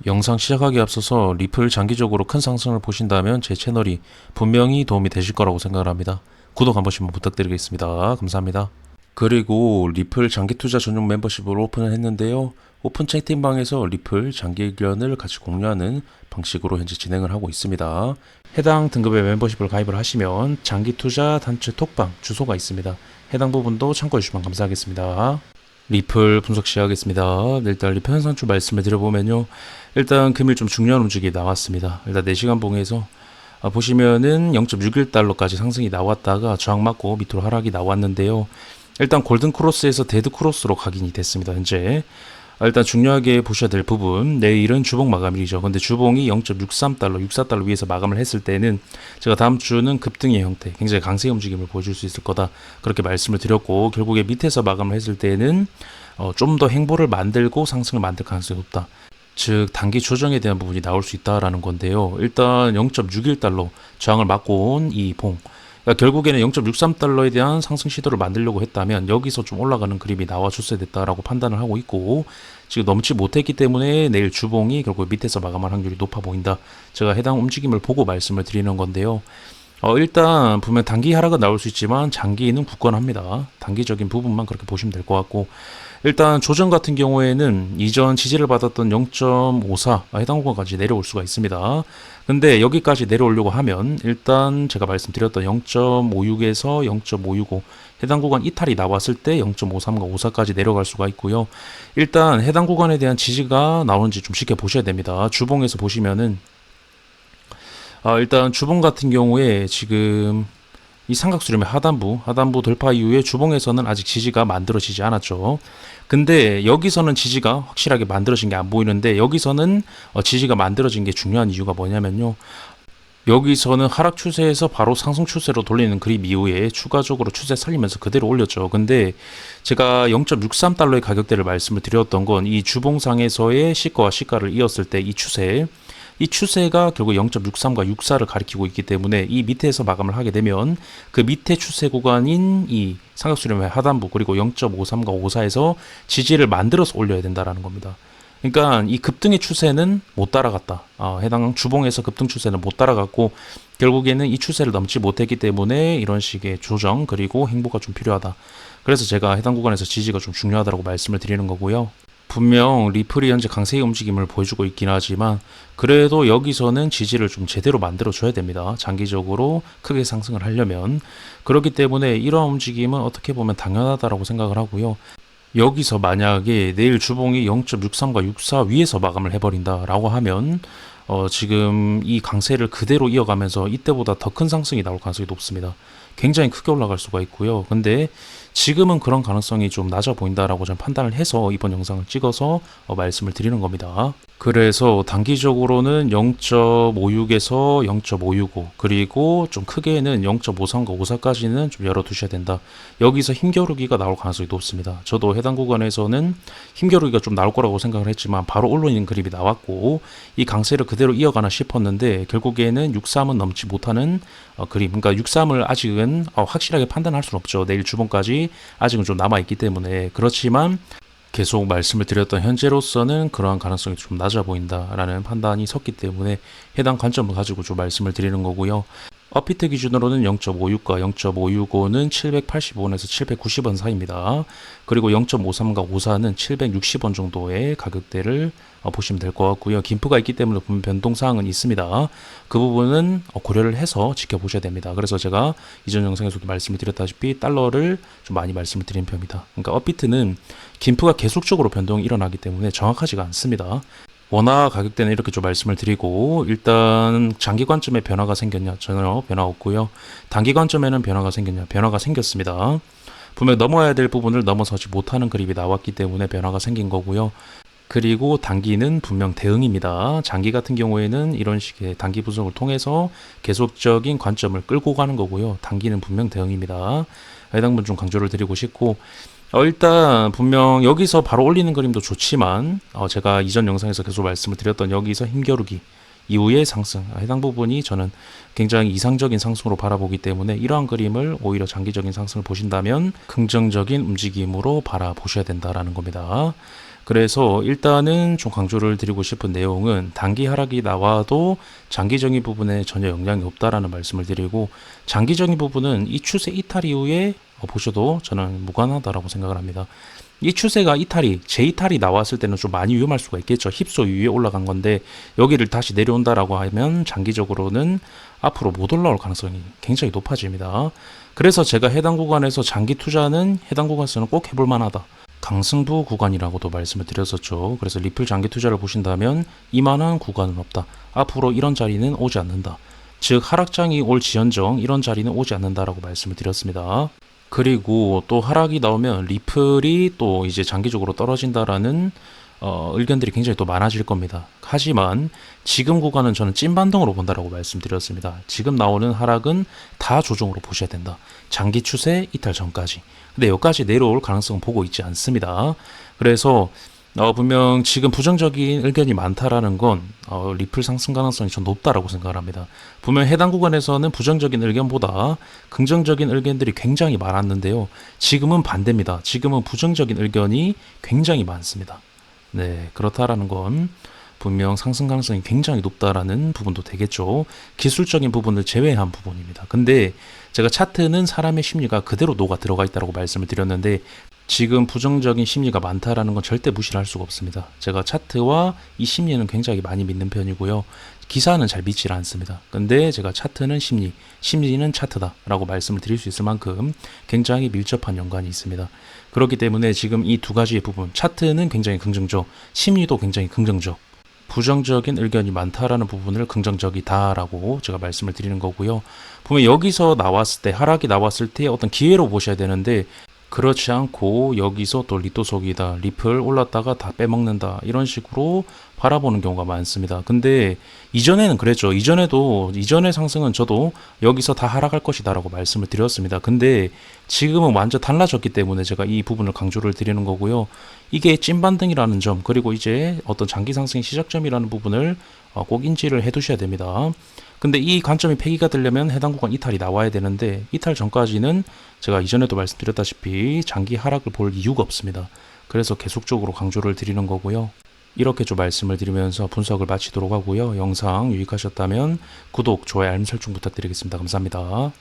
영상 시작하기에 앞서서 리플 장기적으로 큰 상승을 보신다면 제 채널이 분명히 도움이 되실 거라고 생각을 합니다. 구독 한 번씩만 부탁드리겠습니다. 감사합니다. 그리고 리플 장기 투자 전용 멤버십을 오픈을 했는데요. 오픈 채팅방에서 리플 장기 의견을 같이 공유하는 방식으로 현재 진행을 하고 있습니다. 해당 등급의 멤버십을 가입을 하시면 장기 투자 단체 톡방 주소가 있습니다. 해당 부분도 참고해 주시면 감사하겠습니다. 리플 분석 시작하겠습니다. 일단 리플 현상주 말씀을 드려보면요. 일단 금일 좀 중요한 움직임이 나왔습니다. 일단 4시간 봉에서 보시면은 0.61달러까지 상승이 나왔다가 저항 맞고 밑으로 하락이 나왔는데요. 일단 골든 크로스에서 데드 크로스로 각인이 됐습니다. 현재 일단 중요하게 보셔야 될 부분, 내일은 주봉 마감일이죠. 근데 주봉이 0.63달러, 64달러 위에서 마감을 했을 때는 제가 다음 주는 급등의 형태, 굉장히 강세 움직임을 보여줄 수 있을 거다, 그렇게 말씀을 드렸고, 결국에 밑에서 마감을 했을 때는 좀 더 행보를 만들고 상승을 만들 가능성이 높다. 즉 단기 조정에 대한 부분이 나올 수 있다라는 건데요. 일단 0.61달러 저항을 맞고 온 이 봉, 그러니까 결국에는 0.63달러에 대한 상승 시도를 만들려고 했다면 여기서 좀 올라가는 그림이 나와줬어야 됐다라고 판단을 하고 있고, 지금 넘지 못했기 때문에 내일 주봉이 결국 밑에서 마감할 확률이 높아 보인다. 제가 해당 움직임을 보고 말씀을 드리는 건데요. 일단 분명 단기 하락은 나올 수 있지만 장기는 굳건합니다. 단기적인 부분만 그렇게 보시면 될 것 같고, 일단 조정 같은 경우에는 이전 지지를 받았던 0.54 해당 구간까지 내려올 수가 있습니다. 근데 여기까지 내려오려고 하면 일단 제가 말씀드렸던 0.56에서 0.565 해당 구간 이탈이 나왔을 때 0.53과 54까지 내려갈 수가 있고요. 일단 해당 구간에 대한 지지가 나오는지 좀 지켜보셔야 됩니다. 주봉에서 보시면은 일단 주봉 같은 경우에 지금 이 삼각수렴의 하단부 돌파 이후에 주봉에서는 아직 지지가 만들어지지 않았죠. 근데 여기서는 지지가 확실하게 만들어진 게 안 보이는데, 여기서는 지지가 만들어진 게 중요한 이유가 뭐냐면요. 여기서는 하락 추세에서 바로 상승 추세로 돌리는 그림 이후에 추가적으로 추세 살리면서 그대로 올렸죠. 근데 제가 0.63달러의 가격대를 말씀을 드렸던 건 이 주봉상에서의 시가와 시가를 이었을 때 이 추세가 결국 0.63과 64를 가리키고 있기 때문에 이 밑에서 마감을 하게 되면 그 밑에 추세 구간인 이 삼각수렴의 하단부 그리고 0.53과 54에서 지지를 만들어서 올려야 된다라는 겁니다. 그러니까 이 급등의 추세는 못 따라갔다. 해당 주봉에서 급등 추세는 못 따라갔고, 결국에는 이 추세를 넘지 못했기 때문에 이런 식의 조정 그리고 행보가 좀 필요하다. 그래서 제가 해당 구간에서 지지가 좀 중요하다고 말씀을 드리는 거고요. 분명 리플이 현재 강세의 움직임을 보여주고 있긴 하지만 그래도 여기서는 지지를 좀 제대로 만들어 줘야 됩니다. 장기적으로 크게 상승을 하려면. 그렇기 때문에 이러한 움직임은 어떻게 보면 당연하다라고 생각을 하고요. 여기서 만약에 내일 주봉이 0.63과 64 위에서 마감을 해버린다라고 하면 지금 이 강세를 그대로 이어가면서 이때보다 더 큰 상승이 나올 가능성이 높습니다. 굉장히 크게 올라갈 수가 있고요. 근데 지금은 그런 가능성이 좀 낮아 보인다라고 저는 판단을 해서 이번 영상을 찍어서 말씀을 드리는 겁니다. 그래서 단기적으로는 0.56에서 0.565 그리고 좀 크게는 0.53과 54까지는 좀 열어두셔야 된다. 여기서 힘겨루기가 나올 가능성이 높습니다. 저도 해당 구간에서는 힘겨루기가 좀 나올 거라고 생각을 했지만 바로 올라오는 그림이 나왔고, 이 강세를 그대로 이어가나 싶었는데 결국에는 63은 넘지 못하는 그림, 그러니까 63을 아직은 확실하게 판단할 수는 없죠. 내일 주봉까지 아직은 좀 남아있기 때문에. 그렇지만 계속 말씀을 드렸던 현재로서는 그러한 가능성이 좀 낮아 보인다라는 판단이 섰기 때문에 해당 관점을 가지고 좀 말씀을 드리는 거고요. 업비트 기준으로는 0.56과 0.565는 785원에서 790원 사이입니다. 그리고 0.53과 54는 760원 정도의 가격대를 보시면 될 것 같고요. 김프가 있기 때문에 보면 변동사항은 있습니다. 그 부분은 고려를 해서 지켜보셔야 됩니다. 그래서 제가 이전 영상에서도 말씀을 드렸다시피 달러를 좀 많이 말씀을 드린 편입니다. 그러니까 업비트는 김프가 계속적으로 변동이 일어나기 때문에 정확하지가 않습니다. 원화 가격대는 이렇게 좀 말씀을 드리고, 일단 장기 관점에 변화가 생겼냐? 전혀 변화 없고요. 단기 관점에는 변화가 생겼냐? 변화가 생겼습니다. 분명 넘어야 될 부분을 넘어서지 못하는 그림이 나왔기 때문에 변화가 생긴 거고요. 그리고 단기는 분명 대응입니다. 장기 같은 경우에는 이런 식의 단기 분석을 통해서 계속적인 관점을 끌고 가는 거고요. 단기는 분명 대응입니다. 해당 부분 좀 강조를 드리고 싶고, 일단 분명 여기서 바로 올리는 그림도 좋지만 제가 이전 영상에서 계속 말씀을 드렸던 여기서 힘겨루기 이후의 상승, 해당 부분이 저는 굉장히 이상적인 상승으로 바라보기 때문에 이러한 그림을 오히려 장기적인 상승을 보신다면 긍정적인 움직임으로 바라보셔야 된다라는 겁니다. 그래서 일단은 좀 강조를 드리고 싶은 내용은 단기 하락이 나와도 장기적인 부분에 전혀 영향이 없다라는 말씀을 드리고, 장기적인 부분은 이 추세 이탈 이후에 보셔도 저는 무관하다라고 생각을 합니다. 이 추세가 이탈이 재이탈이 나왔을 때는 좀 많이 위험할 수가 있겠죠. 힙소 위에 올라간 건데 여기를 다시 내려온다라고 하면 장기적으로는 앞으로 못 올라올 가능성이 굉장히 높아집니다. 그래서 제가 해당 구간에서 장기 투자는 해당 구간에서는 꼭 해볼 만하다, 강승부 구간이라고도 말씀을 드렸었죠. 그래서 리플 장기 투자를 보신다면 이만한 구간은 없다, 앞으로 이런 자리는 오지 않는다, 즉 하락장이 올 지연정 이런 자리는 오지 않는다라고 말씀을 드렸습니다. 그리고 또 하락이 나오면 리플이 또 이제 장기적으로 떨어진다라는 의견들이 굉장히 또 많아질 겁니다. 하지만 지금 구간은 저는 찐반등으로 본다라고 말씀드렸습니다. 지금 나오는 하락은 다 조정으로 보셔야 된다, 장기 추세 이탈 전까지. 근데 여기까지 내려올 가능성은 보고 있지 않습니다. 그래서 분명 지금 부정적인 의견이 많다라는 건 리플 상승 가능성이 좀 높다라고 생각을 합니다. 분명 해당 구간에서는 부정적인 의견보다 긍정적인 의견들이 굉장히 많았는데요. 지금은 반대입니다. 지금은 부정적인 의견이 굉장히 많습니다. 네, 그렇다라는 건 분명 상승 가능성이 굉장히 높다라는 부분도 되겠죠. 기술적인 부분을 제외한 부분입니다. 근데 제가 차트는 사람의 심리가 그대로 녹아 들어가 있다고 말씀을 드렸는데, 지금 부정적인 심리가 많다라는 건 절대 무시를 할 수가 없습니다. 제가 차트와 이 심리는 굉장히 많이 믿는 편이고요. 기사는 잘 믿질 않습니다. 근데 제가 차트는 심리, 심리는 차트다라고 말씀을 드릴 수 있을 만큼 굉장히 밀접한 연관이 있습니다. 그렇기 때문에 지금 이 두 가지의 부분, 차트는 굉장히 긍정적, 심리도 굉장히 긍정적, 부정적인 의견이 많다라는 부분을 긍정적이다라고 제가 말씀을 드리는 거고요. 보면 여기서 나왔을 때, 하락이 나왔을 때 어떤 기회로 보셔야 되는데, 그렇지 않고 여기서 또 리또속이다, 리플 올랐다가 다 빼먹는다, 이런 식으로 바라보는 경우가 많습니다. 근데 이전에는 그랬죠. 이전의 상승은 저도 여기서 다 하락할 것이다 라고 말씀을 드렸습니다. 근데 지금은 완전 달라졌기 때문에 제가 이 부분을 강조를 드리는 거고요. 이게 찐반등이라는 점, 그리고 이제 어떤 장기 상승의 시작점이라는 부분을 꼭 인지를 해 두셔야 됩니다. 근데 이 관점이 폐기가 되려면 해당 구간 이탈이 나와야 되는데, 이탈 전까지는 제가 이전에도 말씀드렸다시피 장기 하락을 볼 이유가 없습니다. 그래서 계속적으로 강조를 드리는 거고요. 이렇게 좀 말씀을 드리면서 분석을 마치도록 하고요. 영상 유익하셨다면 구독, 좋아요, 알림 설정 부탁드리겠습니다. 감사합니다.